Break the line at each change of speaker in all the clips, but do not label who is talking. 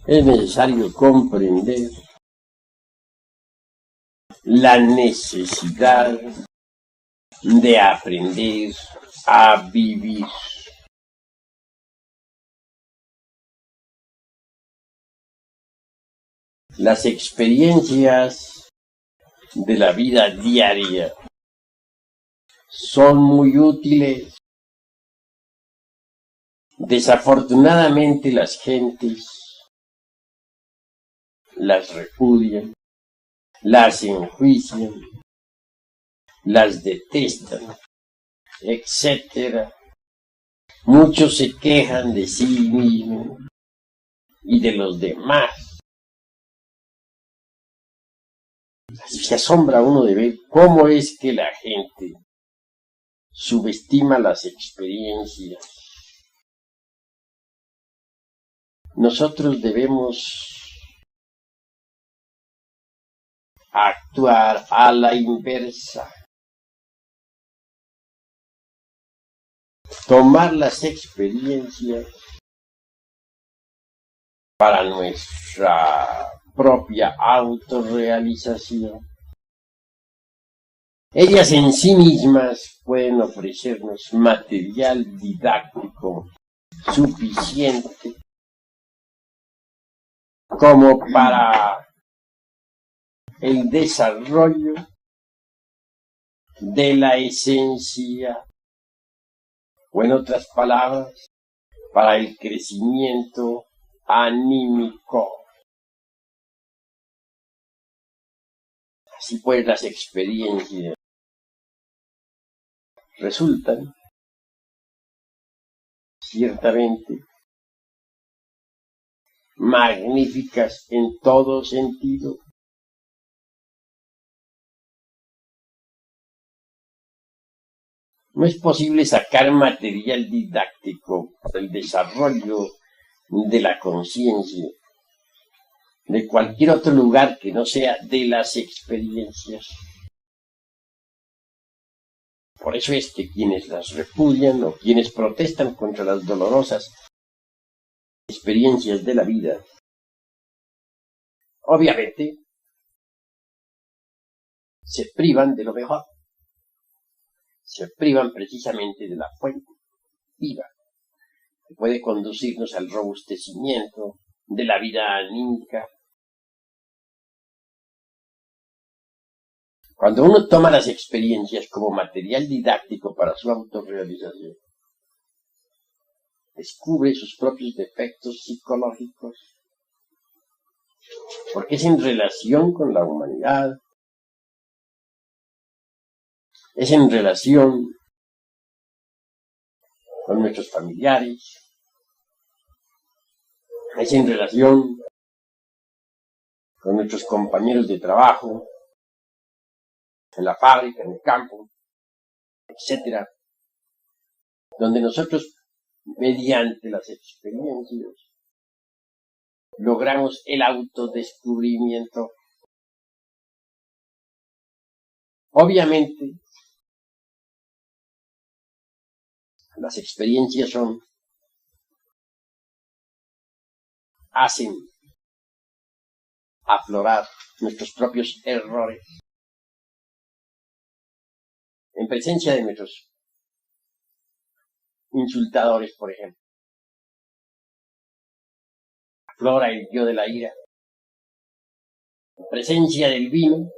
Es necesario comprender la necesidad de aprender a vivir. Las experiencias de la vida diaria son muy útiles. Desafortunadamente las gentes las repudian, las enjuician, las detestan, etc. Muchos se quejan de sí mismos y de los demás. Se asombra uno de ver cómo es que la gente subestima las experiencias. Nosotros debemos actuar a la inversa. Tomar las experiencias para nuestra propia autorrealización. Ellas en sí mismas pueden ofrecernos material didáctico suficiente como para el desarrollo de la esencia, o en otras palabras, para el crecimiento anímico. Así pues, las experiencias resultan ciertamente magníficas en todo sentido. No es posible sacar material didáctico para el desarrollo de la conciencia de cualquier otro lugar que no sea de las experiencias. Por eso es que quienes las repudian o quienes protestan contra las dolorosas experiencias de la vida, obviamente se privan de lo mejor. Se privan precisamente de la fuente viva que puede conducirnos al robustecimiento de la vida anímica. Cuando uno toma las experiencias como material didáctico para su autorrealización, descubre sus propios defectos psicológicos, porque es en relación con la humanidad, es en relación con nuestros familiares, es en relación con nuestros compañeros de trabajo, en la fábrica, en el campo, etc., donde nosotros, mediante las experiencias, logramos el autodescubrimiento. Obviamente, las experiencias hacen aflorar nuestros propios errores en presencia de nuestros insultadores, por ejemplo. Aflora el yo de la ira. En presencia del vino,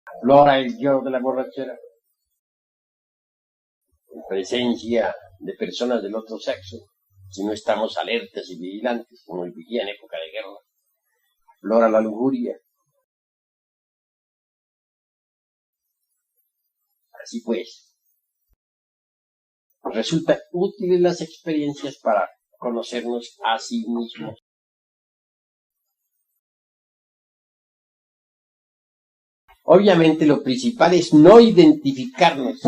aflora el yo de la borrachera. En presencia de personas del otro sexo, si no estamos alertas y vigilantes, como el vigía en época de guerra, aflora la lujuria. Así pues, resulta útiles las experiencias para conocernos a sí mismos. Obviamente lo principal es no identificarnos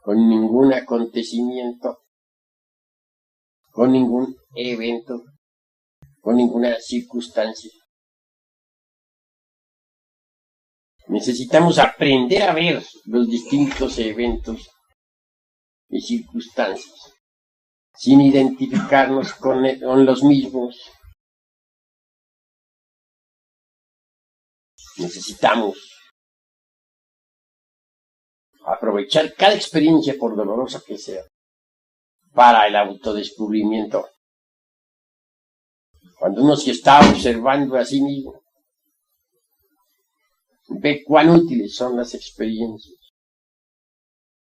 con ningún acontecimiento, con ningún evento, con ninguna circunstancia. Necesitamos aprender a ver los distintos eventos y circunstancias sin identificarnos con los mismos. Necesitamos aprovechar cada experiencia, por dolorosa que sea, para el autodescubrimiento. Cuando uno se está observando a sí mismo, ve cuán útiles son las experiencias.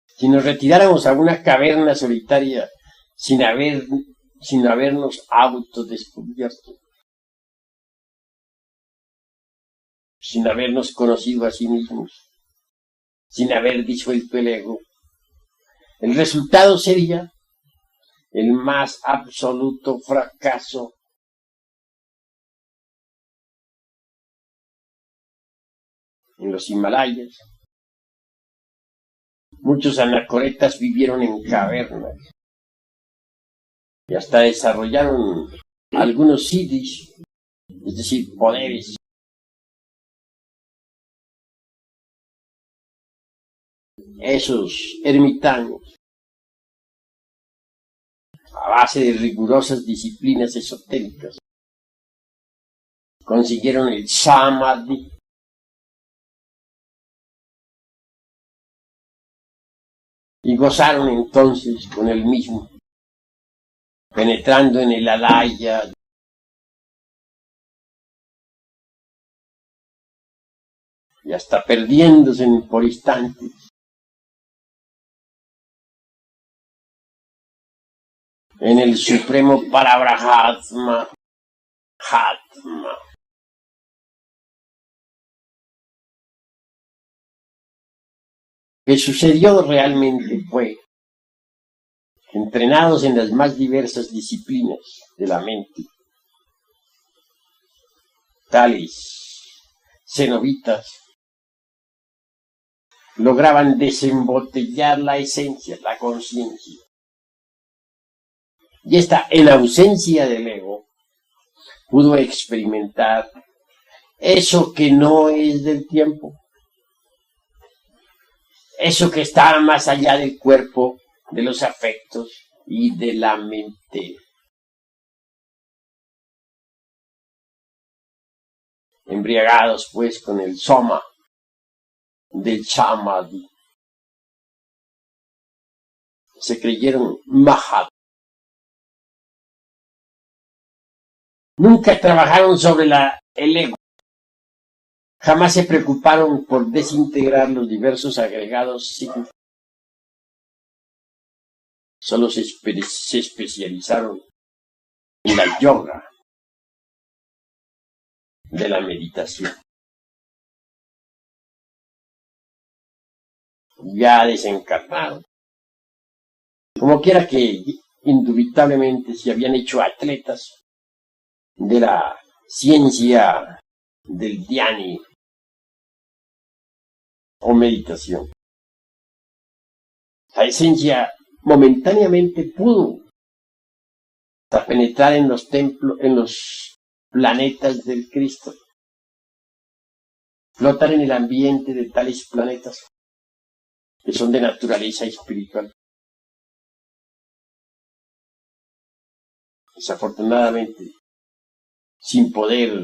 Si nos retiráramos a una caverna solitaria sin habernos autodescubierto, sin habernos conocido a sí mismos, sin haber disuelto el ego, el resultado sería el más absoluto fracaso. En los Himalayas, muchos anacoretas vivieron en cavernas y hasta desarrollaron algunos siddhis, es decir, poderes. Esos ermitaños, a base de rigurosas disciplinas esotéricas, consiguieron el samadhi. Y gozaron entonces con el mismo, penetrando en el alaya y hasta perdiéndose por instantes en el supremo Parabrahatma, Hatma. Lo que sucedió realmente fue que, entrenados en las más diversas disciplinas de la mente, tales cenobitas lograban desembotellar la esencia, la conciencia. Y esta, en ausencia del ego, pudo experimentar eso que no es del tiempo, eso que está más allá del cuerpo, de los afectos y de la mente. Embriagados pues con el soma del samadhi, se creyeron mahat. Nunca trabajaron sobre el ego. Jamás se preocuparon por desintegrar los diversos agregados psíquicos. Solo se especializaron en la yoga de la meditación. Ya desencarnados. Como quiera que indubitablemente se habían hecho atletas de la ciencia del dhyani o meditación. La esencia momentáneamente pudo hasta penetrar en los templos, en los planetas del Cristo, flotar en el ambiente de tales planetas que son de naturaleza espiritual. Desafortunadamente, sin poder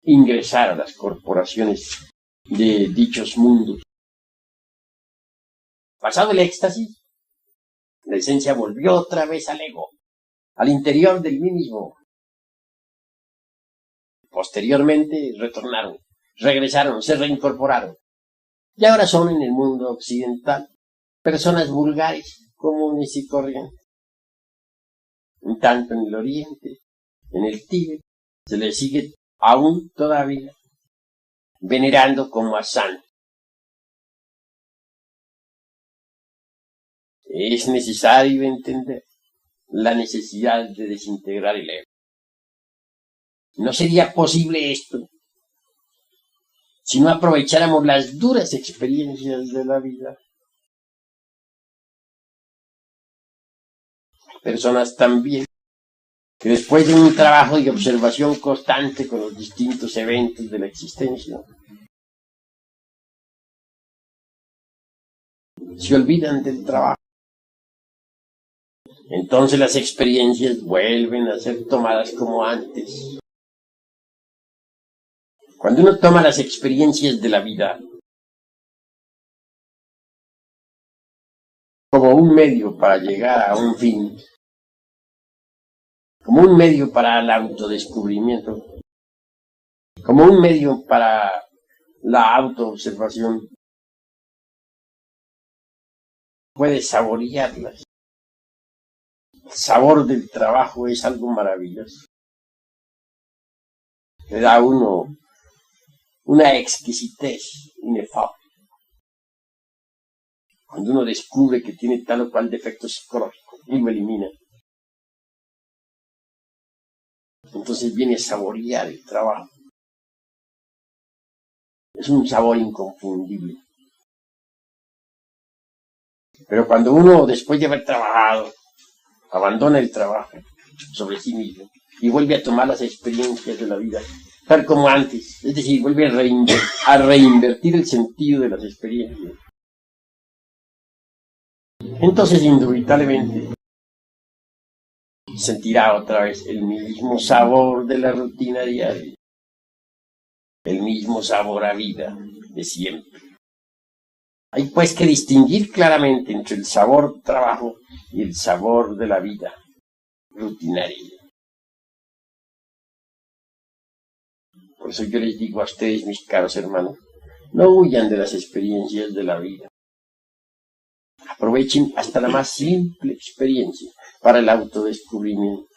ingresar a las corporaciones de dichos mundos. Pasado el éxtasis, la esencia volvió otra vez al ego, al interior del mí mismo. Posteriormente regresaron, se reincorporaron. Y ahora son en el mundo occidental personas vulgares, comunes y corrientes. En tanto en el oriente, en el Tíbet, se les sigue aún todavía venerando como a santo. Es necesario entender la necesidad de desintegrar el ego. No sería posible esto si no aprovecháramos las duras experiencias de la vida. Personas también que después de un trabajo de observación constante con los distintos eventos de la existencia, se olvidan del trabajo Entonces las experiencias vuelven a ser tomadas como antes. Cuando uno toma las experiencias de la vida como un medio para llegar a un fin, como un medio para el autodescubrimiento, como un medio para la autoobservación, puede saborearlas. El sabor del trabajo es algo maravilloso. Le da a uno una exquisitez inefable. Cuando uno descubre que tiene tal o cual defecto psicológico y lo elimina, entonces viene a saborear el trabajo. Es un sabor inconfundible. Pero cuando uno, después de haber trabajado, abandona el trabajo sobre sí mismo y vuelve a tomar las experiencias de la vida, tal como antes, es decir, vuelve a reinvertir el sentido de las experiencias, entonces indubitablemente sentirá otra vez el mismo sabor de la rutina diaria, el mismo sabor a vida de siempre. Hay pues que distinguir claramente entre el sabor trabajo y el sabor de la vida rutinaria. Por eso yo les digo a ustedes, mis caros hermanos, no huyan de las experiencias de la vida. Aprovechen hasta la más simple experiencia para el autodescubrimiento.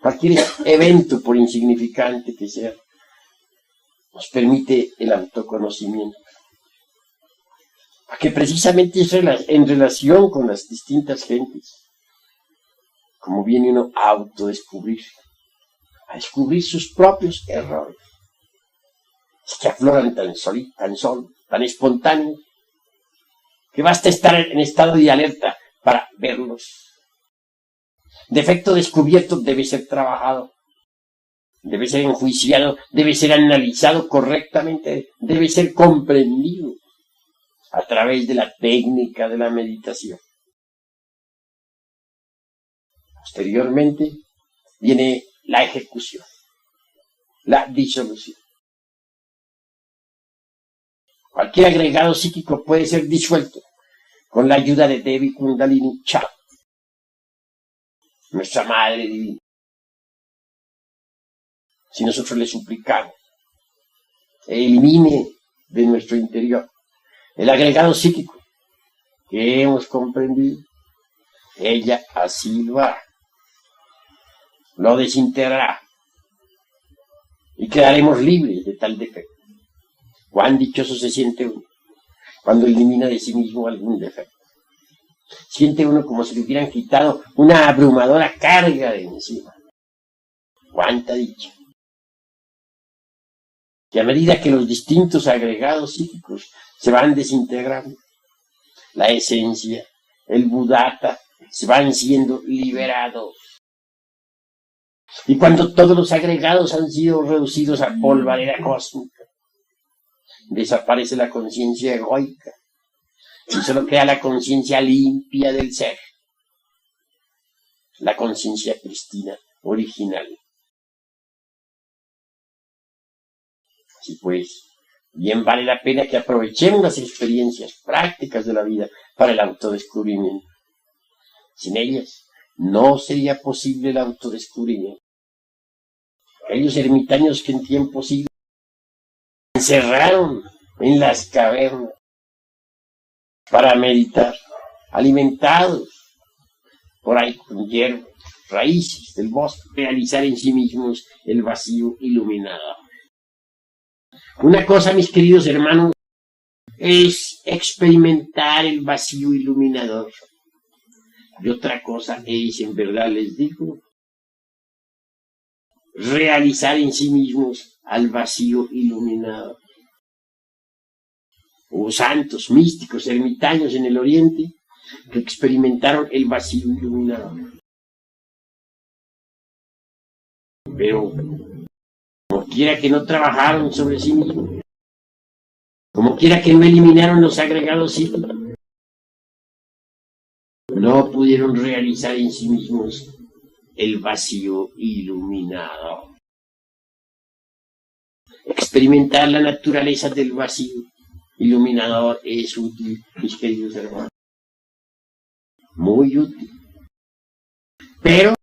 Cualquier evento, por insignificante que sea, nos permite el autoconocimiento. Porque precisamente es en relación con las distintas gentes, como viene uno a autodescubrir, a descubrir sus propios errores. Es que afloran tan solo, tan espontáneos, que basta estar en estado de alerta para verlos. Defecto descubierto debe ser trabajado, debe ser enjuiciado, debe ser analizado correctamente, debe ser comprendido a través de la técnica de la meditación. Posteriormente viene la ejecución, la disolución. Cualquier agregado psíquico puede ser disuelto con la ayuda de Devi Kundalini Chakra, nuestra Madre Divina. Si nosotros le suplicamos, elimine de nuestro interior el agregado psíquico que hemos comprendido, ella así lo hará. Lo desintegrará y quedaremos libres de tal defecto. Cuán dichoso se siente uno cuando elimina de sí mismo algún defecto. Siente uno como si le hubieran quitado una abrumadora carga de encima. Cuánta dicha. Que a medida que los distintos agregados psíquicos se van desintegrando, la esencia, el Buddhata, se van siendo liberados. Y cuando todos los agregados han sido reducidos a polvareda cósmica, desaparece la conciencia egoica y solo queda la conciencia limpia del ser, la conciencia pristina, original. Así pues, bien vale la pena que aprovechemos las experiencias prácticas de la vida para el autodescubrimiento. Sin ellas, no sería posible el autodescubrimiento. Aquellos ermitaños que en tiempos se encerraron en las cavernas para meditar, alimentados por ahí con hierbas, raíces del bosque, realizar en sí mismos el vacío iluminador. Una cosa, mis queridos hermanos, es experimentar el vacío iluminador. Y otra cosa es, en verdad les digo, realizar en sí mismos al vacío iluminador. Hubo santos, místicos, ermitaños en el Oriente que experimentaron el vacío iluminador. Pero como quiera que no trabajaron sobre sí mismos, como quiera que no eliminaron los agregados psíquicos, no pudieron realizar en sí mismos el vacío iluminado. Experimentar la naturaleza del vacío iluminador es útil, mis queridos hermanos. Muy útil. Pero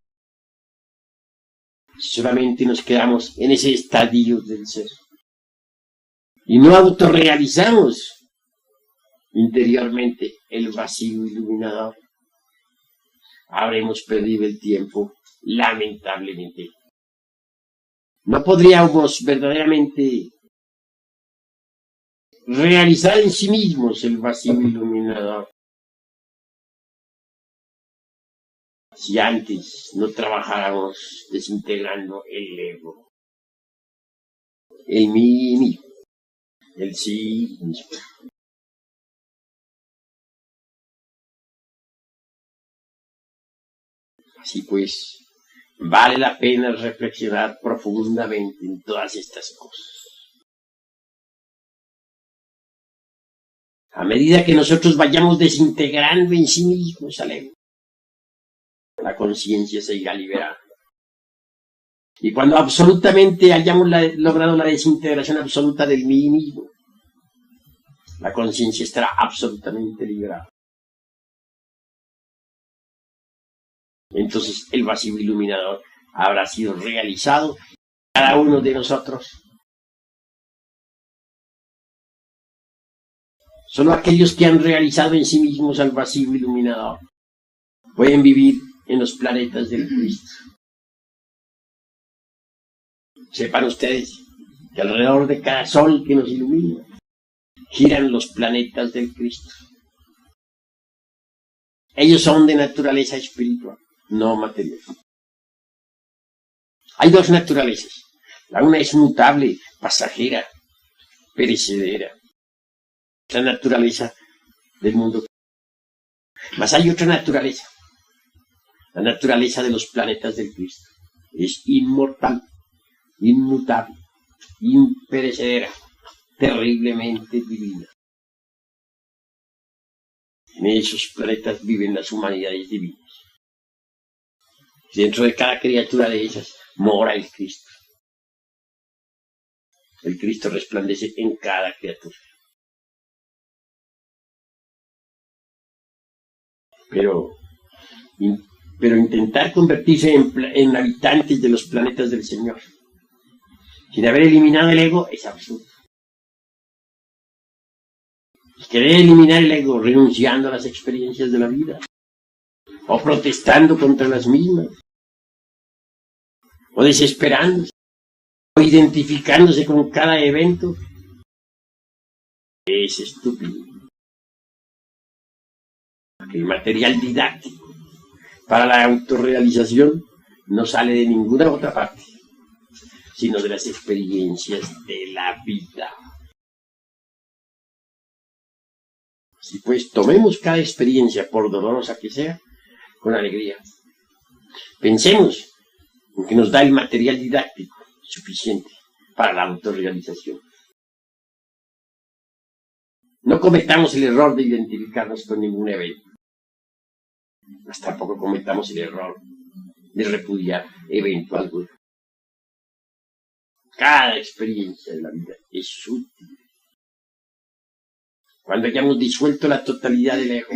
solamente nos quedamos en ese estadio del ser. Y no autorrealizamos interiormente el vacío iluminador. Habremos perdido el tiempo, lamentablemente. No podríamos verdaderamente realizar en sí mismos el vacío iluminador si antes no trabajáramos desintegrando el ego, el mí mismo, el sí mismo. Así pues, vale la pena reflexionar profundamente en todas estas cosas. A medida que nosotros vayamos desintegrando en sí mismos al ego, la conciencia se irá liberando. Y cuando absolutamente hayamos logrado la desintegración absoluta del mí mismo, la conciencia estará absolutamente liberada. Entonces el vacío iluminador habrá sido realizado cada uno de nosotros. Solo aquellos que han realizado en sí mismos el vacío iluminador pueden vivir en los planetas del Cristo. Sepan ustedes que alrededor de cada sol que nos ilumina giran los planetas del Cristo. Ellos son de naturaleza espiritual, no material. Hay dos naturalezas. La una es mutable, pasajera, perecedera. La naturaleza del mundo. Mas hay otra naturaleza. La naturaleza de los planetas del Cristo. Es inmortal, inmutable, imperecedera, terriblemente divina. En esos planetas viven las humanidades divinas. Dentro de cada criatura de esas mora el Cristo. El Cristo resplandece en cada criatura. Pero intentar convertirse en habitantes de los planetas del Señor, sin haber eliminado el ego, es absurdo. Querer eliminar el ego renunciando a las experiencias de la vida, o protestando contra las mismas, o desesperándose, o identificándose con cada evento, es estúpido. El material didáctico para la autorrealización no sale de ninguna otra parte, sino de las experiencias de la vida. Si pues tomemos cada experiencia, por dolorosa que sea, con alegría. Pensemos en que nos da el material didáctico suficiente para la autorrealización. No cometamos el error de identificarnos con ningún evento. Mas tampoco cometamos el error de repudiar evento alguno. Cada experiencia de la vida es útil. Cuando hayamos disuelto la totalidad del ego,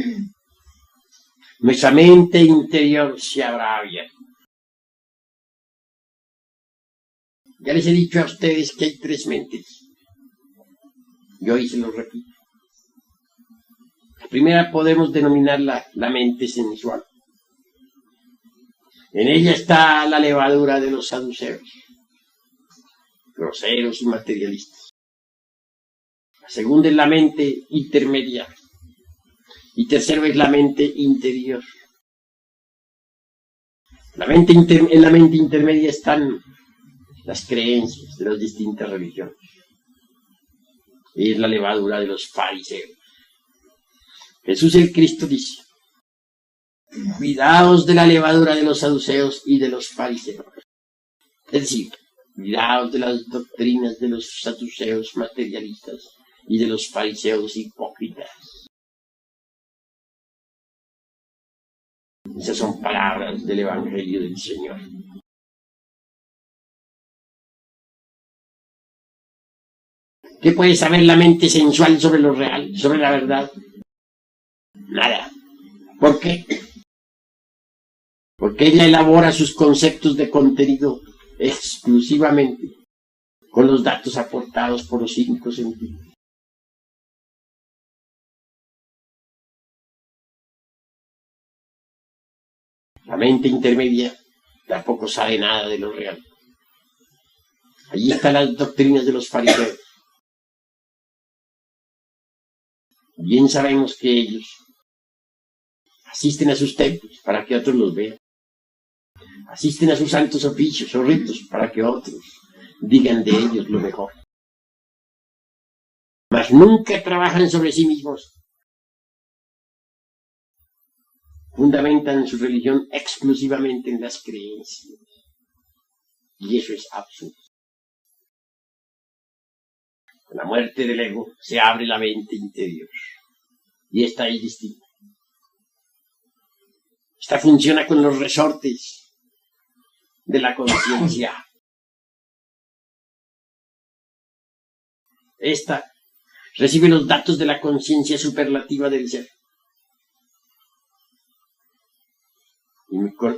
nuestra mente interior se habrá abierto. Ya les he dicho a ustedes que hay tres mentes. Y hoy se los repito. La primera podemos denominarla la mente sensual. En ella está la levadura de los saduceos, groseros y materialistas. La segunda es la mente intermedia. Y tercero es la mente interior. En la mente intermedia están las creencias de las distintas religiones. Es la levadura de los fariseos. Jesús el Cristo dice: cuidaos de la levadura de los saduceos y de los fariseos. Es decir, cuidaos de las doctrinas de los saduceos materialistas y de los fariseos hipócritas. Esas son palabras del Evangelio del Señor. ¿Qué puede saber la mente sensual sobre lo real, sobre la verdad? Nada. ¿Por qué? Porque ella elabora sus conceptos de contenido exclusivamente con los datos aportados por los 5 sentidos. La mente intermedia tampoco sabe nada de lo real. Allí están las doctrinas de los fariseos. Bien sabemos que ellos asisten a sus templos para que otros los vean. Asisten a sus santos oficios o ritos para que otros digan de ellos lo mejor. Mas nunca trabajan sobre sí mismos. Fundamentan su religión exclusivamente en las creencias. Y eso es absurdo. Con la muerte del ego se abre la mente interior. Y esta es distinta. Esta funciona con los resortes de la conciencia. Esta recibe los datos de la conciencia superlativa del ser.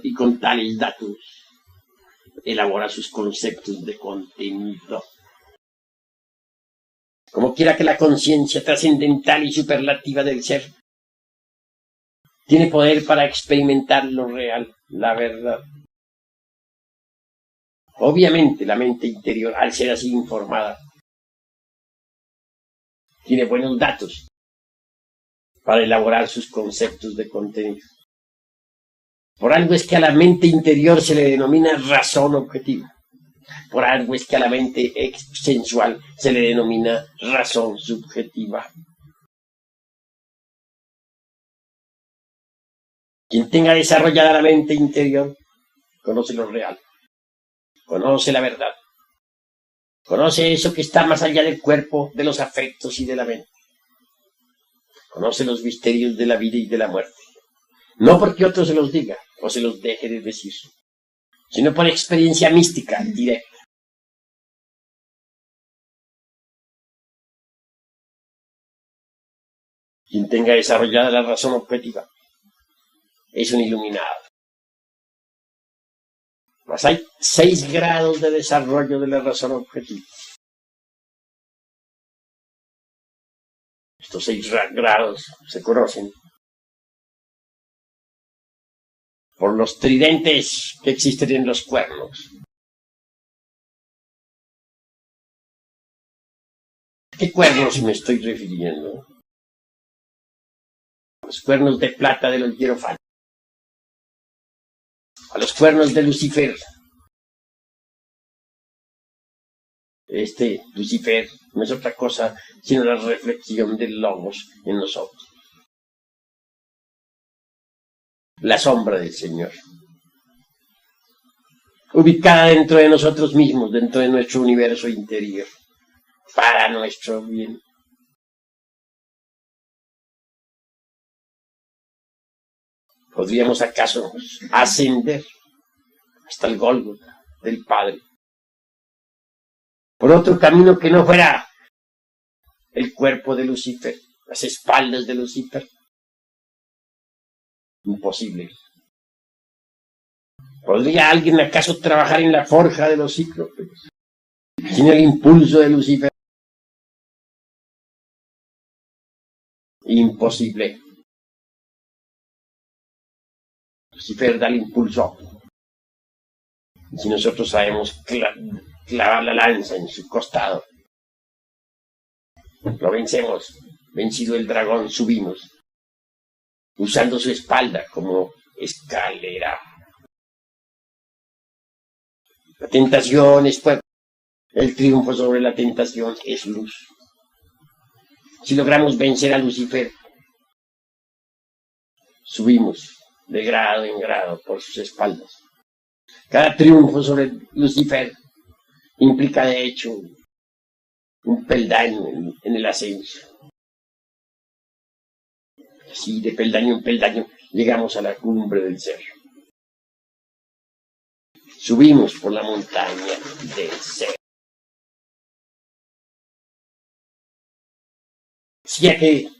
Y con tales datos elabora sus conceptos de contenido. Como quiera que la conciencia trascendental y superlativa del ser tiene poder para experimentar lo real, la verdad. Obviamente la mente interior, al ser así informada, tiene buenos datos para elaborar sus conceptos de contenido. Por algo es que a la mente interior se le denomina razón objetiva. Por algo es que a la mente sensual se le denomina razón subjetiva. Quien tenga desarrollada la mente interior, conoce lo real, conoce la verdad, conoce eso que está más allá del cuerpo, de los afectos y de la mente. Conoce los misterios de la vida y de la muerte. No porque otro se los diga o se los deje de decir, sino por experiencia mística directa. Quien tenga desarrollada la razón objetiva es un iluminado. Mas hay 6 grados de desarrollo de la razón objetiva. Estos 6 grados se conocen por los tridentes que existen en los cuernos. ¿A qué cuernos me estoy refiriendo? A los cuernos de plata de los hierofantes, a los cuernos de Lucifer. Lucifer no es otra cosa sino la reflexión del logos en nosotros. La sombra del Señor, ubicada dentro de nosotros mismos, dentro de nuestro universo interior, para nuestro bien. ¿Podríamos acaso ascender hasta el Gólgota del Padre por otro camino que no fuera el cuerpo de Lucifer, las espaldas de Lucifer? Imposible. ¿Podría alguien acaso trabajar en la forja de los cíclopes sin el impulso de Lucifer? Imposible. Lucifer da el impulso. Y si nosotros sabemos clavar la lanza en su costado, lo vencemos. Vencido el dragón, subimos, usando su espalda como escalera. La tentación es fuego. El triunfo sobre la tentación es luz. Si logramos vencer a Lucifer, subimos de grado en grado por sus espaldas. Cada triunfo sobre Lucifer implica de hecho un peldaño en el ascenso. Así de peldaño en peldaño llegamos a la cumbre del cerro. Subimos por la montaña del cerro. Decía que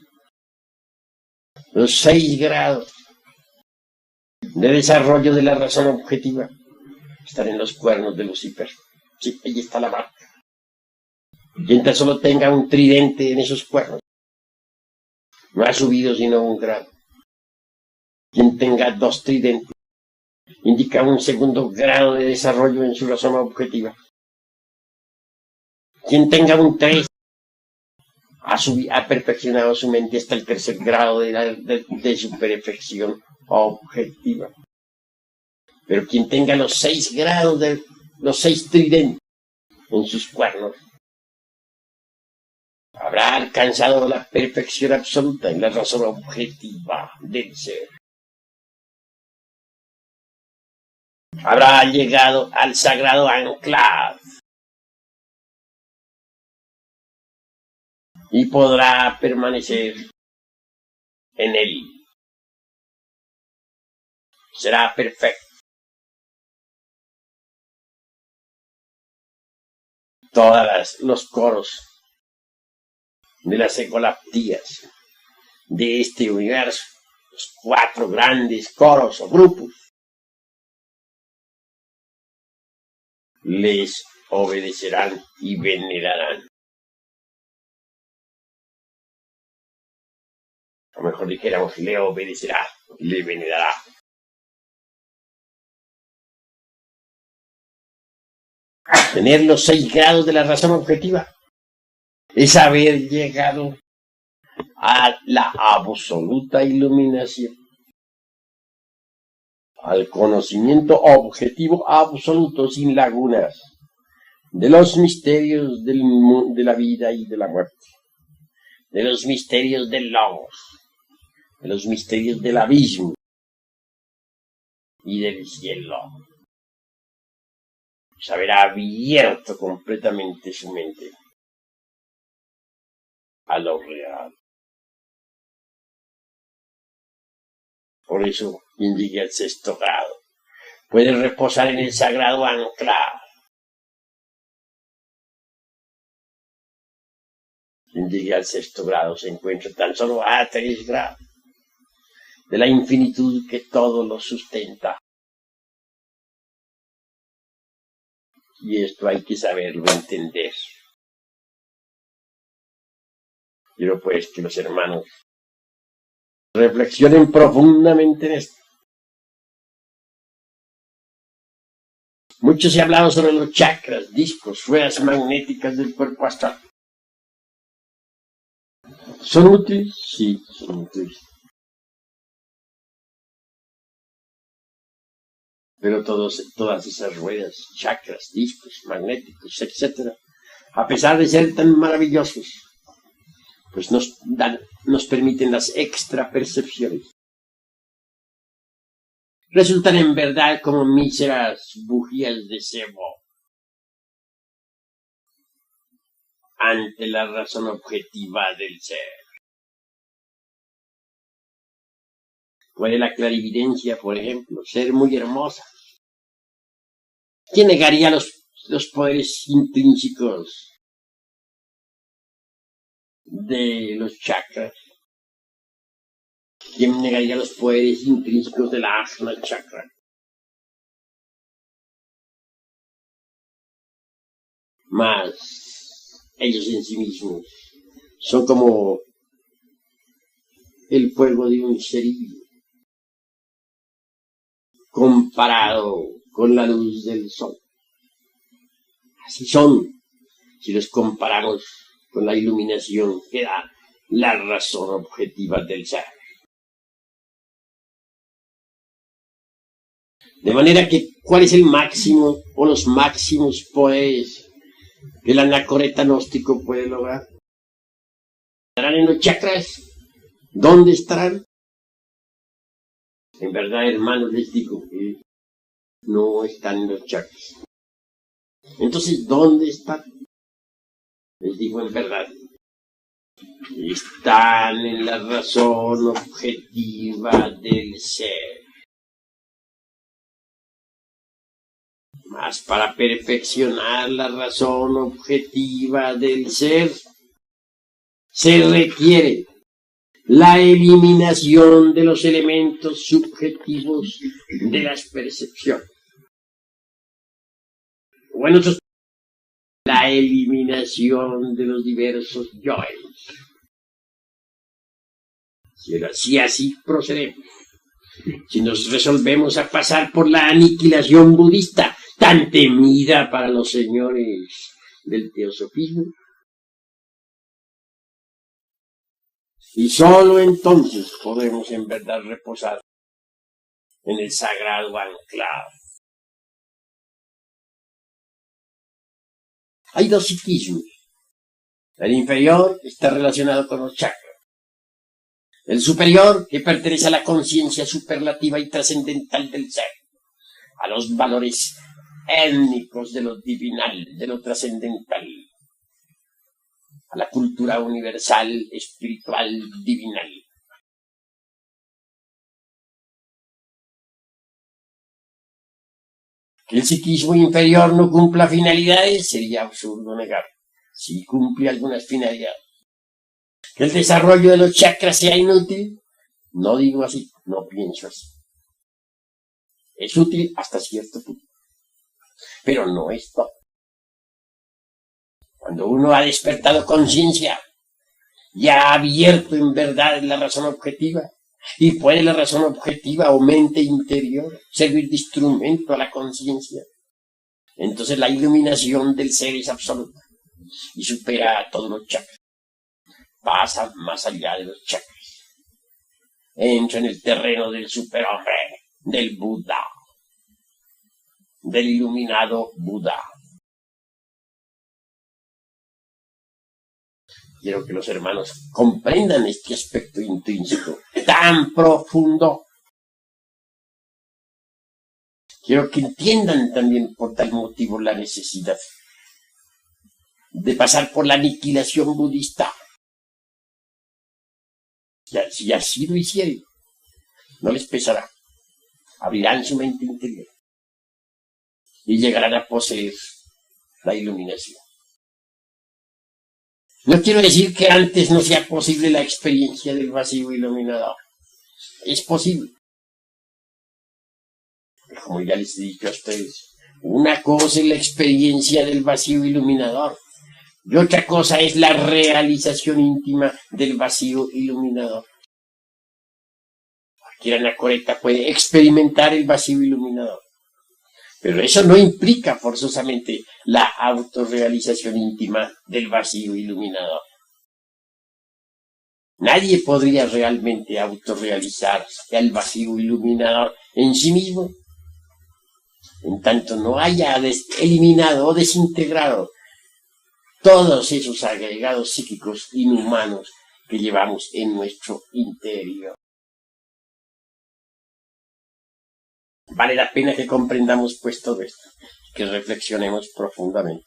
los 6 grados de desarrollo de la razón objetiva están en los cuernos de Lucifer. Sí, ahí está la marca. Quien tan solo tenga un tridente en esos cuernos no ha subido sino 1 grado. Quien tenga 2 tridentes indica un segundo grado de desarrollo en su razón objetiva. Quien tenga un 3 ha perfeccionado su mente hasta el 3er grado de su perfección objetiva. Pero quien tenga los 6 grados los 6 tridentes en sus cuernos habrá alcanzado la perfección absoluta en la razón objetiva del ser. Habrá llegado al sagrado anclaje y podrá permanecer en él. Será perfecto. Todos los coros de las ecolaptías de este universo, los 4 grandes coros o grupos, les obedecerán y venerarán. O mejor dijéramos, le obedecerá, le venerará. Tener los 6 grados de la razón objetiva es haber llegado a la absoluta iluminación, al conocimiento objetivo absoluto sin lagunas de los misterios de la vida y de la muerte, de los misterios del logos, de los misterios del abismo y del cielo. Se habrá abierto completamente su mente a lo real. Por eso, quien llegue al 6º grado puede reposar en el sagrado anclaje. Quien llegue al 6º grado se encuentra tan solo a 3 grados de la infinitud que todo lo sustenta. Y esto hay que saberlo entender. Quiero pues que los hermanos reflexionen profundamente en esto. Mucho se ha hablado sobre los chakras, discos, ruedas magnéticas del cuerpo astral. ¿Son útiles? Sí, son útiles. Pero todas esas ruedas, chakras, discos, magnéticos, etc., a pesar de ser tan maravillosos, pues nos permiten las extrapercepciones. Resultan en verdad como míseras bujías de cebo ante la razón objetiva del ser. Puede la clarividencia, por ejemplo, ser muy hermosa. ¿Quién negaría los poderes intrínsecos de los chakras? ¿Quién negaría los poderes intrínsecos de la Ajna chakra? Mas ellos en sí mismos son como el fuego de un cerillo comparado con la luz del sol. Así son, si los comparamos con la iluminación que da la razón objetiva del ser. De manera que, ¿cuál es el máximo o los máximos poderes que el anacoreta gnóstico puede lograr? ¿Estarán en los chakras? ¿Dónde estarán? En verdad, hermanos, les digo que no están en los chakras. Entonces, ¿dónde están? Les digo en verdad están en la razón objetiva del ser. Mas para perfeccionar la razón objetiva del ser, se requiere la eliminación de los elementos subjetivos de las percepciones. Bueno, la eliminación de los diversos yoes. Si así procedemos, si nos resolvemos a pasar por la aniquilación budista, tan temida para los señores del teosofismo, y sólo entonces podemos en verdad reposar en el sagrado anclado. Hay dos psiquismos. El inferior está relacionado con los chakras. El superior, que pertenece a la conciencia superlativa y trascendental del ser, a los valores étnicos de lo divinal, de lo trascendental, a la cultura universal, espiritual, divinal. Que el psiquismo inferior no cumpla finalidades sería absurdo negar. Sí cumple algunas finalidades. Que el desarrollo de los chakras sea inútil, no digo así, no pienso así. Es útil hasta cierto punto, pero no es todo. Cuando uno ha despertado conciencia y ha abierto en verdad la razón objetiva, y puede la razón objetiva o mente interior servir de instrumento a la conciencia, entonces la iluminación del ser es absoluta y supera a todos los chakras. Pasa más allá de los chakras. Entra en el terreno del superhombre, del Buda, del iluminado Buda. Quiero que los hermanos comprendan este aspecto intrínseco tan profundo. Quiero que entiendan también por tal motivo la necesidad de pasar por la aniquilación budista. Si así lo hicieren, no les pesará. Abrirán su mente interior y llegarán a poseer la iluminación. No quiero decir que antes no sea posible la experiencia del vacío iluminador. Es posible. Como ya les he dicho a ustedes, una cosa es la experiencia del vacío iluminador y otra cosa es la realización íntima del vacío iluminador. Cualquier anacoreta puede experimentar el vacío iluminador, pero eso no implica forzosamente la autorrealización íntima del vacío iluminador. Nadie podría realmente autorrealizar el vacío iluminador en sí mismo, en tanto no haya eliminado o desintegrado todos esos agregados psíquicos inhumanos que llevamos en nuestro interior. Vale la pena que comprendamos pues todo esto, que reflexionemos profundamente.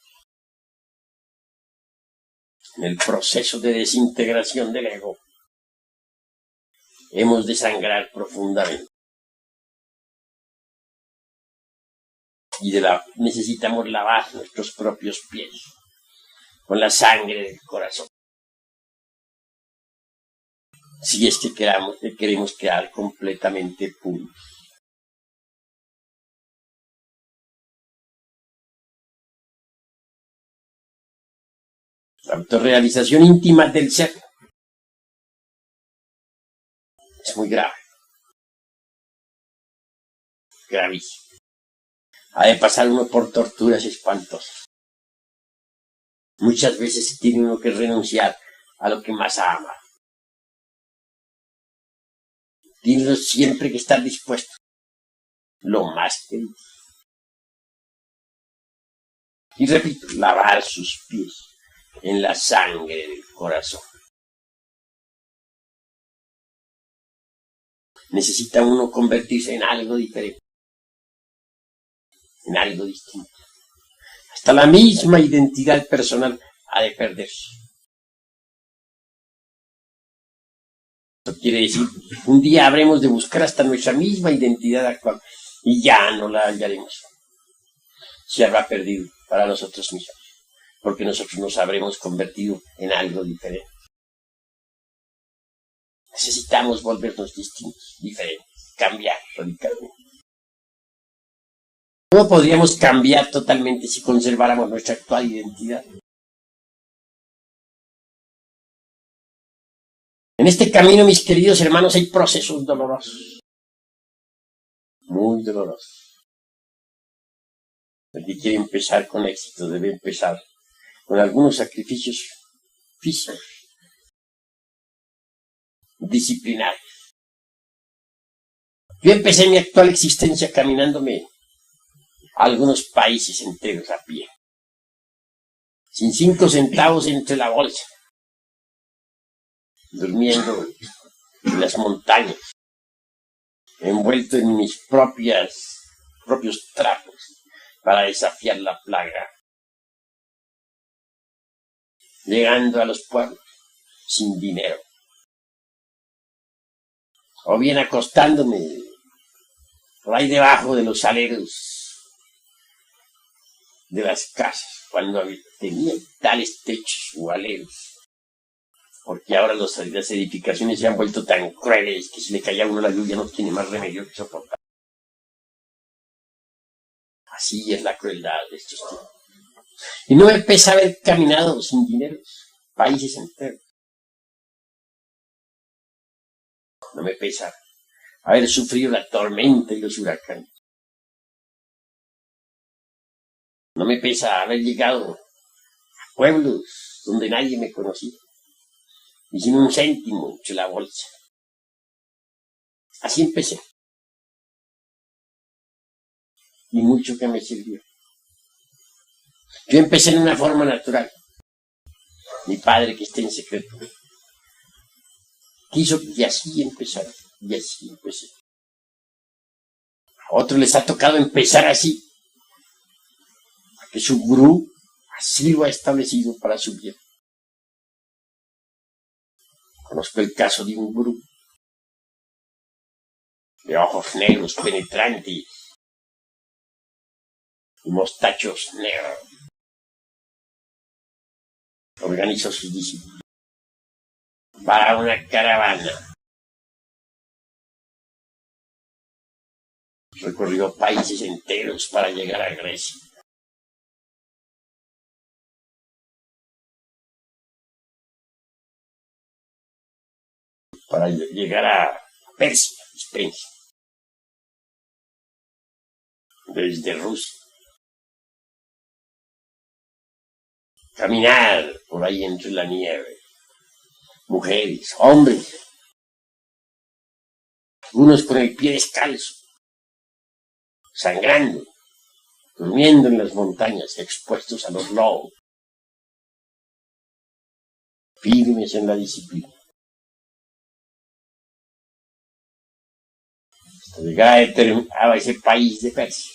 En el proceso de desintegración del ego, hemos de sangrar profundamente. Y necesitamos lavar nuestros propios pies con la sangre del corazón. Si es que queremos quedar completamente puros. La autorrealización íntima del ser es muy grave. Gravísimo. Ha de pasar uno por torturas espantosas. Muchas veces tiene uno que renunciar a lo que más ama. Tiene uno siempre que estar dispuesto. Lo más querido. Y repito, lavar sus pies en la sangre del corazón. Necesita uno convertirse en algo diferente, en algo distinto. Hasta la misma identidad personal ha de perderse. Eso quiere decir, un día habremos de buscar hasta nuestra misma identidad actual y ya no la hallaremos. Se habrá perdido para nosotros mismos, porque nosotros nos habremos convertido en algo diferente. Necesitamos volvernos distintos, diferentes, cambiar radicalmente. ¿Cómo podríamos cambiar totalmente si conserváramos nuestra actual identidad? En este camino, mis queridos hermanos, hay procesos dolorosos, muy dolorosos. El que quiere empezar con éxito debe empezar con algunos sacrificios físicos, disciplinarios. Yo empecé mi actual existencia caminándome a algunos países enteros a pie, sin 5 centavos entre la bolsa, durmiendo en las montañas, envuelto en mis propios trapos para desafiar la plaga, llegando a los pueblos sin dinero, o bien acostándome por ahí debajo de los aleros de las casas, cuando tenía tales techos o aleros, porque ahora las edificaciones se han vuelto tan crueles que si le cae a uno la lluvia no tiene más remedio que soportar. Así es la crueldad de estos tiempos. Y no me pesa haber caminado sin dinero países enteros. No me pesa haber sufrido la tormenta y los huracanes. No me pesa haber llegado a pueblos donde nadie me conocía y sin un céntimo entre la bolsa. Así empecé. Y mucho que me sirvió. Yo empecé en una forma natural. Mi padre, que está en secreto, quiso que así empezara. Y así empecé. A otros les ha tocado empezar así, porque su gurú así lo ha establecido para su bien. Conozco el caso de un gurú de ojos negros penetrantes y mostachos negros. Organizó sus discípulos para una caravana. Recorrió países enteros para llegar a Grecia. Para llegar a Persia, Spencer, desde Rusia. Caminar por ahí entre la nieve. Mujeres, hombres, algunos con el pie descalzo, sangrando, durmiendo en las montañas, expuestos a los lobos, firmes en la disciplina. Hasta llegar a ese país de Persia,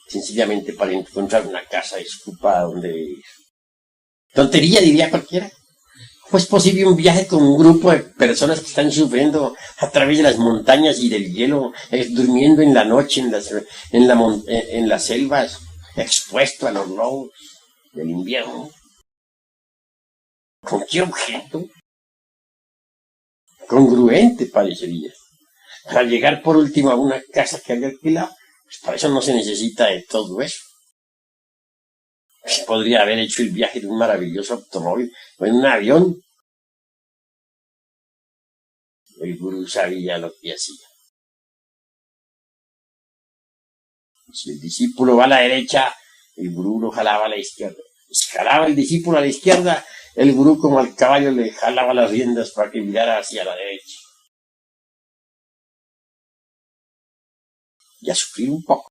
sencillamente para encontrar una casa desocupada donde vivir. Tontería, diría cualquiera. ¿Cómo es posible un viaje con un grupo de personas que están sufriendo a través de las montañas y del hielo, durmiendo en la noche en las selvas, expuesto a los lobos del invierno? ¿Con qué objeto? Congruente parecería. Para llegar por último a una casa que había alquilado, pues para eso no se necesita de todo eso. Se podría haber hecho el viaje en un maravilloso automóvil o en un avión. El gurú sabía lo que hacía. Si el discípulo va a la derecha, el gurú lo jalaba a la izquierda. Si jalaba el discípulo a la izquierda, el gurú como al caballo le jalaba las riendas para que mirara hacia la derecha. Y a sufrir un poco.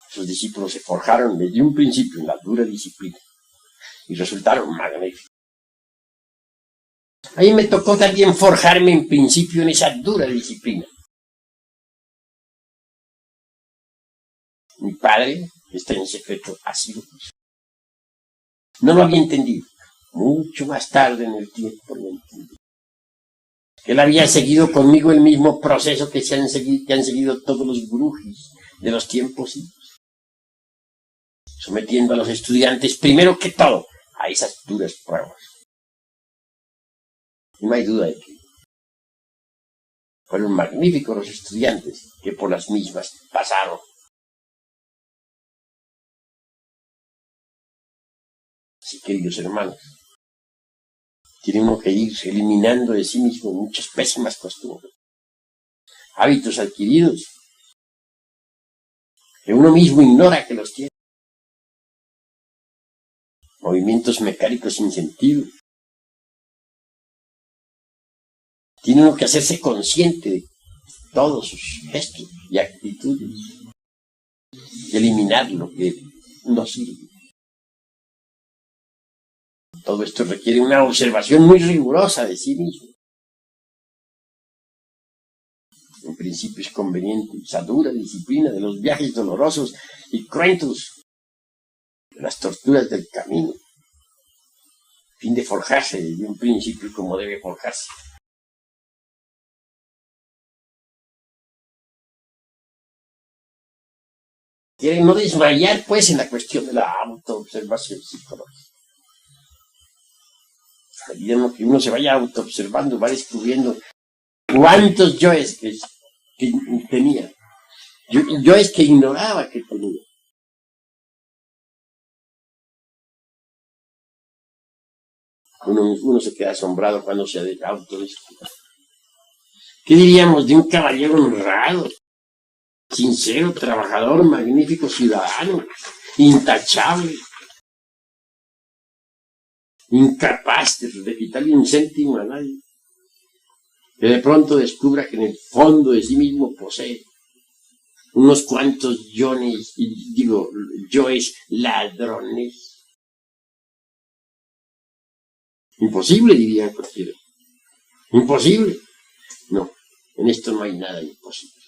Sus discípulos se forjaron desde un principio en la dura disciplina y resultaron magníficos. A mí me tocó también forjarme en principio en esa dura disciplina. Mi padre, que está en secreto, así lo puso. No lo había entendido. Mucho más tarde en el tiempo lo entendí. Él había seguido conmigo el mismo proceso que han seguido todos los gurújis de los tiempos, sometiendo a los estudiantes, primero que todo, a esas duras pruebas. Y no hay duda de que fueron magníficos los estudiantes que por las mismas pasaron. Así, queridos hermanos, tiene uno que ir eliminando de sí mismo muchas pésimas costumbres, hábitos adquiridos, que uno mismo ignora que los tiene, movimientos mecánicos sin sentido. Tiene uno que hacerse consciente de todos sus gestos y actitudes, y eliminar lo que no sirve. Todo esto requiere una observación muy rigurosa de sí mismo. En principio es conveniente esa dura disciplina de los viajes dolorosos y cruentos, de las torturas del camino, a fin de forjarse de un principio como debe forjarse. Quieren no desmayar, pues, en la cuestión de la autoobservación psicológica. A medida que uno se vaya autoobservando, va descubriendo cuántos yoes que tenía, yoes que ignoraba que tenía. Uno se queda asombrado cuando se autodescubre. ¿Qué diríamos de un caballero honrado, sincero, trabajador, magnífico ciudadano, intachable, incapaz de quitarle un céntimo a nadie, que de pronto descubra que en el fondo de sí mismo posee unos cuantos yoes ladrones? Imposible, diría cualquiera. Imposible. No, en esto no hay nada imposible.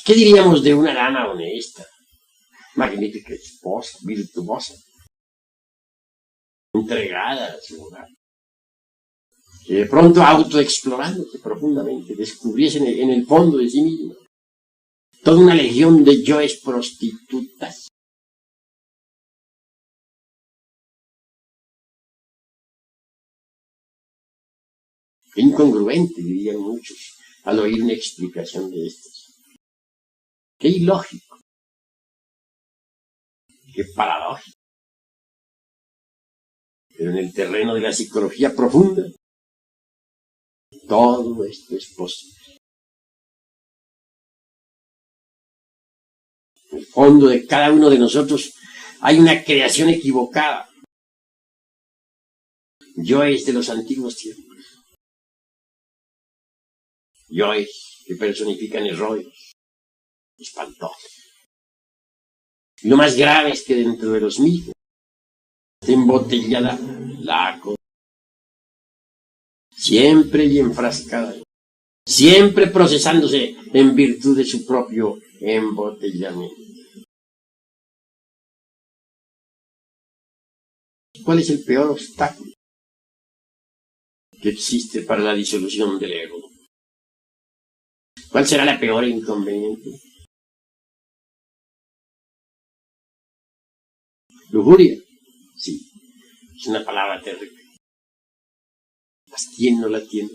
¿Qué diríamos de una dama honesta, magnífica esposa, virtuosa, entregada a su hogar, que de pronto autoexplorándose profundamente descubriese en el fondo de sí misma toda una legión de yoes prostitutas? Qué incongruente, dirían muchos, al oír una explicación de estas. Qué ilógico, qué paradójico. Pero en el terreno de la psicología profunda, todo esto es posible. En el fondo de cada uno de nosotros hay una creación equivocada. Yoes de los antiguos tiempos. Yoes que personifican errores espantosos. Y lo más grave es que dentro de los mismos está embotellada la cosa, siempre y enfrascada, siempre procesándose en virtud de su propio embotellamiento. ¿Cuál es el peor obstáculo que existe para la disolución del ego? ¿Cuál será la peor inconveniente? Lujuria, sí, es una palabra terrible. Mas ¿quién no la tiene?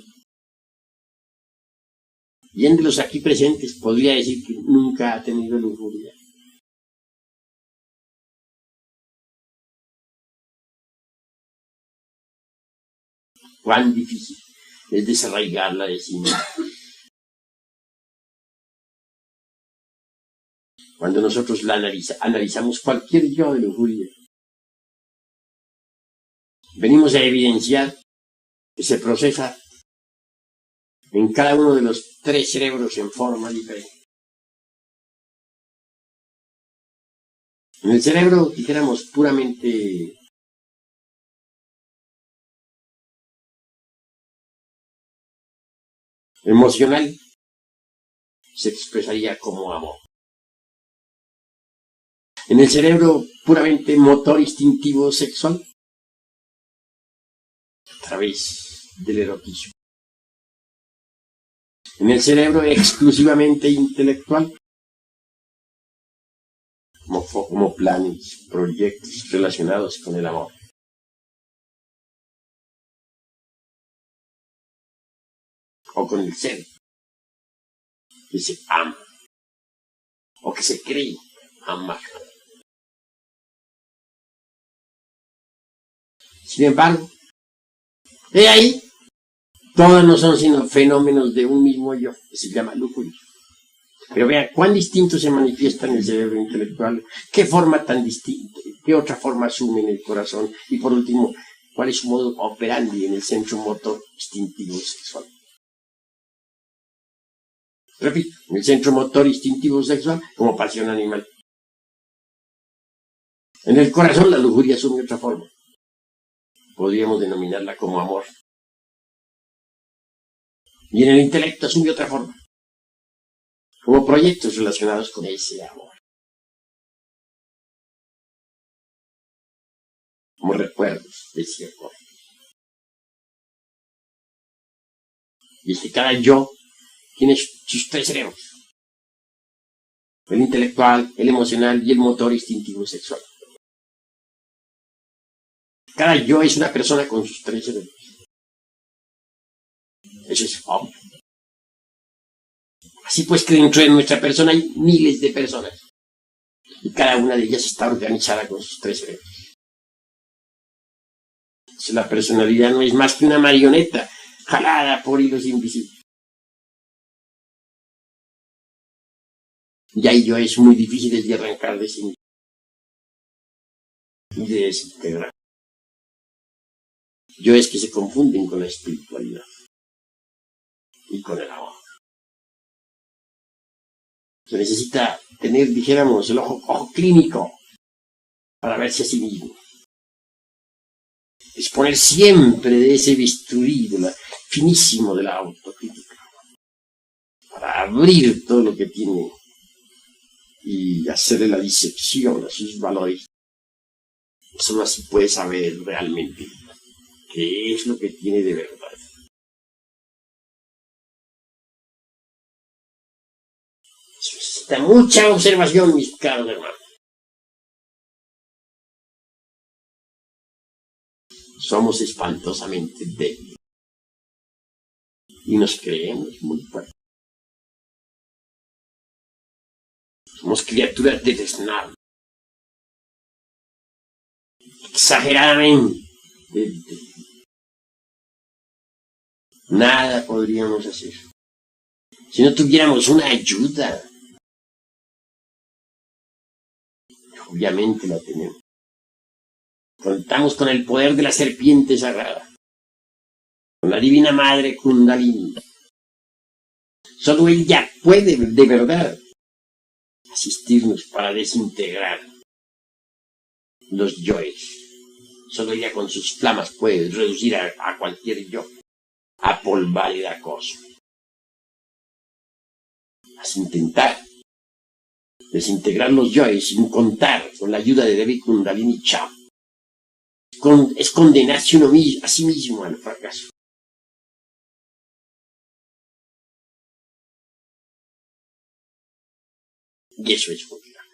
¿Quién de los aquí presentes podría decir que nunca ha tenido lujuria? Cuán difícil es desarraigarla de sí mismo. Cuando nosotros la analizamos cualquier yo de lujuria, venimos a evidenciar que se procesa en cada uno de los tres cerebros en forma diferente. En el cerebro, dijéramos, puramente emocional, se expresaría como amor. En el cerebro puramente motor instintivo sexual, través del erotismo. En el cerebro exclusivamente intelectual, como planes, proyectos relacionados con el amor. O con el ser que se ama, o que se cree amar. Sin embargo, he ahí, todos no son sino fenómenos de un mismo yo, que se llama lujuria. Pero vean cuán distinto se manifiesta en el cerebro intelectual, qué forma tan distinta, qué otra forma asume en el corazón, y por último, cuál es su modo operandi en el centro motor instintivo sexual. Repito, en el centro motor instintivo sexual como pasión animal. En el corazón la lujuria asume otra forma. Podríamos denominarla como amor. Y en el intelecto asume otra forma, como proyectos relacionados con ese amor. Como recuerdos de ese amor. Y es que cada yo tiene sus tres cerebros. El intelectual, el emocional y el motor instintivo sexual. Cada yo es una persona con sus tres cerebros. Eso es obvio. Así pues que dentro de nuestra persona hay miles de personas. Y cada una de ellas está organizada con sus tres cerebros. Entonces, la personalidad no es más que una marioneta jalada por hilos invisibles. Y ahí yo es muy difícil de arrancar de sí mismo y de desintegrar. Yo es que se confunden con la espiritualidad y con el amor. Se necesita tener, dijéramos, el ojo clínico para verse a sí mismo. Disponer siempre de ese bisturí finísimo de la autocrítica para abrir todo lo que tiene y hacerle la disección a sus valores. Solo así puede saber realmente qué es lo que tiene de verdad. Se necesita mucha observación, mis caros hermanos. Somos espantosamente débiles y nos creemos muy fuertes. Somos criaturas de desnado, exageradamente débiles. Nada podríamos hacer si no tuviéramos una ayuda. Obviamente la tenemos. Contamos con el poder de la serpiente sagrada, con la divina madre Kundalini. Solo ella puede de verdad asistirnos para desintegrar los yoes. Solo ella con sus flamas puede reducir a cualquier yo a polvareda cosa. Así intentar desintegrar los yoes sin contar con la ayuda de Devi Kundalini Cham. Es condenarse uno a sí mismo al fracaso. Y eso es muy grave.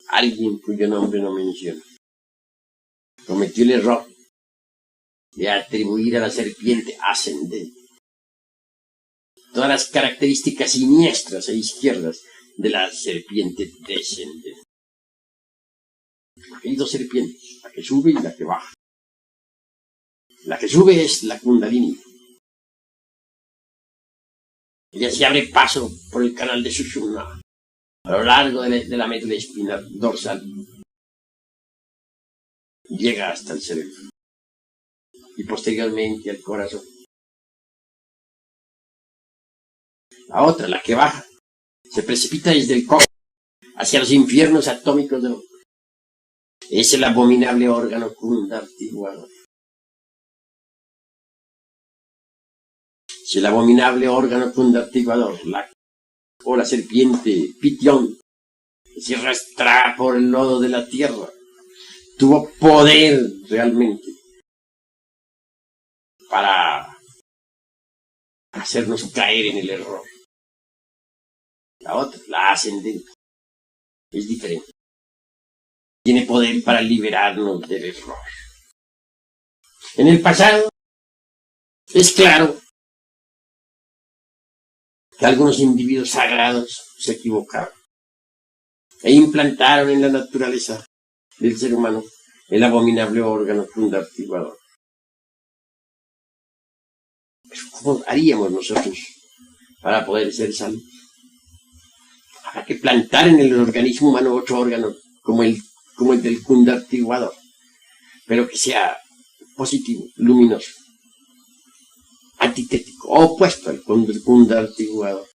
Alguien cuyo nombre no menciono cometió el error de atribuir a la serpiente ascendente todas las características siniestras e izquierdas de la serpiente descendente. Hay dos serpientes, la que sube y la que baja. La que sube es la Kundalini. Ella se abre paso por el canal de Sushumna a lo largo de la médula espinal dorsal. Llega hasta el cerebro y posteriormente al corazón. La otra, la que baja, se precipita desde el coxis hacia los infiernos atómicos del hombre. Es el abominable órgano kundartiguador. Es el abominable órgano kundartiguador, o la serpiente Pitión, que se arrastraba por el lodo de la tierra, tuvo poder realmente para hacernos caer en el error. La otra, la ascendente, es diferente. Tiene poder para liberarnos del error. En el pasado, es claro que algunos individuos sagrados se equivocaron e implantaron en la naturaleza del ser humano el abominable órgano fundartiguador. Pero ¿cómo haríamos nosotros para poder ser salvos? Habrá que plantar en el organismo humano otro órgano como el del fundartiguador, pero que sea positivo, luminoso, antitético, opuesto al fundartiguador.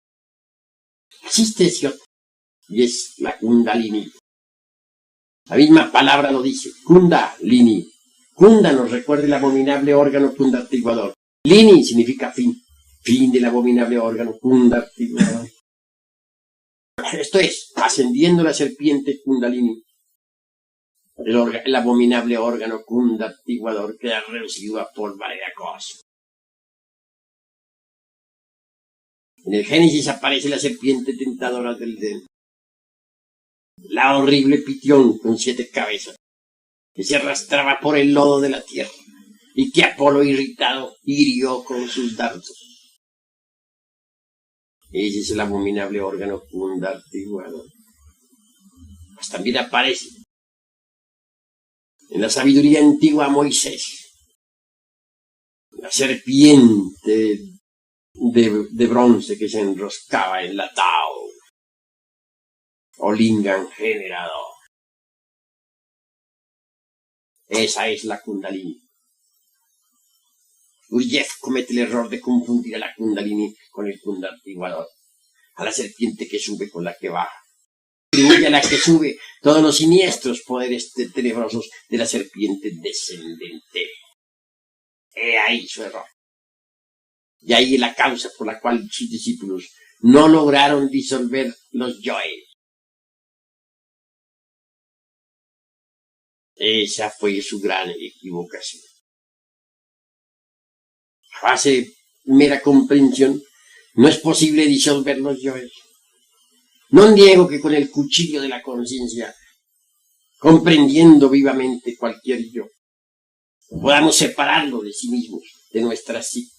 Existe ese otro, y es la Kundalini. La misma palabra lo dice, Kundalini. Kunda nos recuerda el abominable órgano fundartiguador. Lini significa fin, fin del abominable órgano fundartiguador. Esto es, ascendiendo la serpiente Kundalini, el abominable órgano fundartiguador queda reducido a polvareda cósmica. En el Génesis aparece la serpiente tentadora del Edén, la horrible Pitión con 7 cabezas, que se arrastraba por el lodo de la tierra y que Apolo irritado hirió con sus dardos. Ese es el abominable órgano fundartiguador. Pues también aparece en la sabiduría antigua Moisés, la serpiente de bronce que se enroscaba en la Tao, o Lingam generador. Esa es la Kundalini. Gurdjieff comete el error de confundir a la Kundalini con el fundartiguador, a la serpiente que sube con la que baja. Atribuye a la que sube todos los siniestros poderes tenebrosos de la serpiente descendente. He ahí su error. Y ahí la causa por la cual sus discípulos no lograron disolver los yoes. Esa fue su gran equivocación. A base de mera comprensión, no es posible disolver los yoes. No niego que con el cuchillo de la conciencia, comprendiendo vivamente cualquier yo, podamos separarlo de sí mismos, de nuestra psique.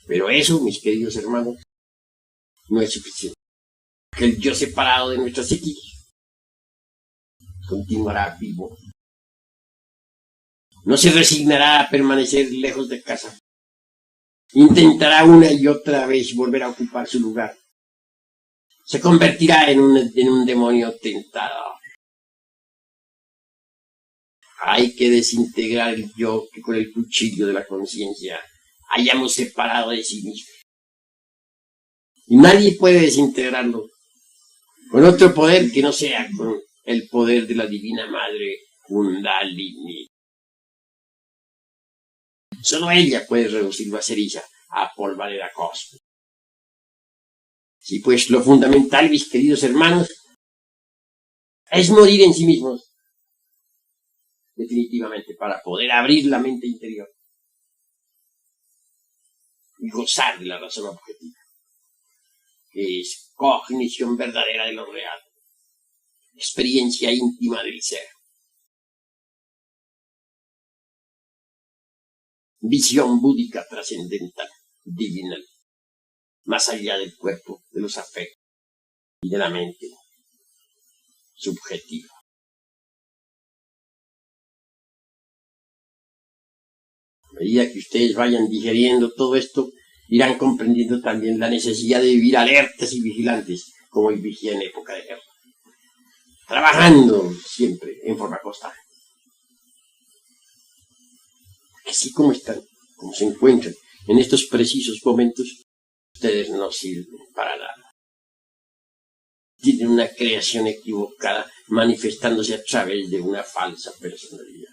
Pero eso, mis queridos hermanos, no es suficiente. Que el yo separado de nuestra psique continuará vivo. No se resignará a permanecer lejos de casa. Intentará una y otra vez volver a ocupar su lugar. Se convertirá en un demonio tentador. Hay que desintegrar el yo que con el cuchillo de la conciencia hayamos separado de sí mismo. Y nadie puede desintegrarlo con otro poder que no sea con el poder de la Divina Madre Kundalini. Solo ella puede reducirlo a ceniza, a polvareda cósmica. Sí, pues lo fundamental, mis queridos hermanos, es morir en sí mismos, definitivamente, para poder abrir la mente interior y gozar de la razón objetiva, que es cognición verdadera de lo real, experiencia íntima del ser, visión búdica trascendental, divinal, más allá del cuerpo, de los afectos y de la mente subjetiva. A medida que ustedes vayan digeriendo todo esto, irán comprendiendo también la necesidad de vivir alertas y vigilantes, como el vigía en época de guerra, trabajando siempre en forma constante. Así como están, como se encuentran en estos precisos momentos, ustedes no sirven para nada. Tienen una creación equivocada manifestándose a través de una falsa personalidad.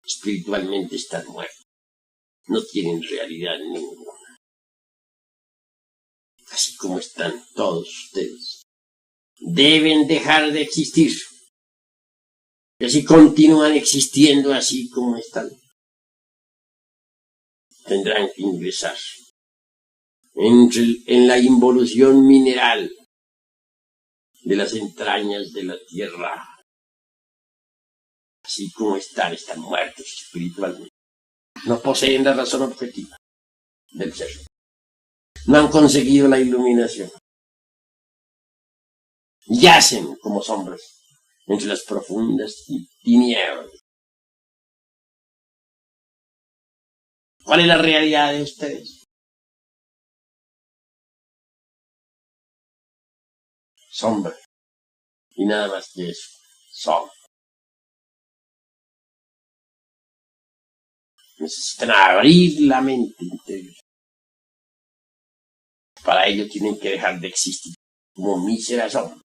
Espiritualmente están muertos. No tienen realidad ninguna. Así como están todos ustedes. Deben dejar de existir. Y si continúan existiendo así como están, tendrán que ingresar en la involución mineral de las entrañas de la tierra. Así como están muertos espiritualmente. No poseen la razón objetiva del ser. No han conseguido la iluminación. Yacen como sombras entre las profundas tinieblas. ¿Cuál es la realidad de ustedes? Sombra. Y nada más que eso. Sombra. Necesitan abrir la mente interior. Para ello tienen que dejar de existir como míseras sombras.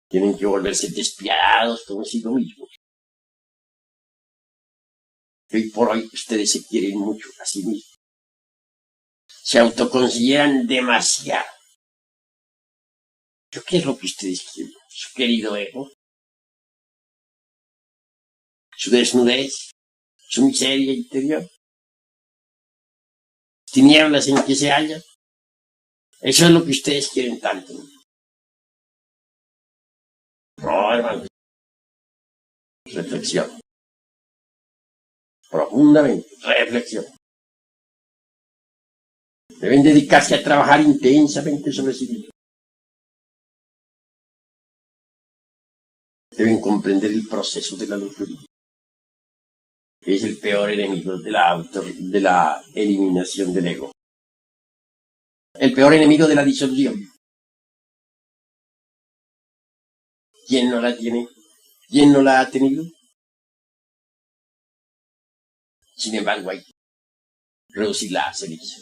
Tienen que volverse despiadados consigo mismos. Hoy por hoy ustedes se quieren mucho a sí mismos. Se autoconsideran demasiado. ¿Pero qué es lo que ustedes quieren? Su querido ego. Su desnudez. Su miseria interior. Tinieblas en que se hallan. Eso es lo que ustedes quieren tanto. No, hermano. Reflexión. Profundamente. Reflexión. Deben dedicarse a trabajar intensamente sobre sí mismos. Deben comprender el proceso de la lujuria, que es el peor enemigo de la eliminación del ego. El peor enemigo de la disolución. ¿Quién no la tiene? ¿Quién no la ha tenido? Sin embargo, hay que reducirla a ceniza.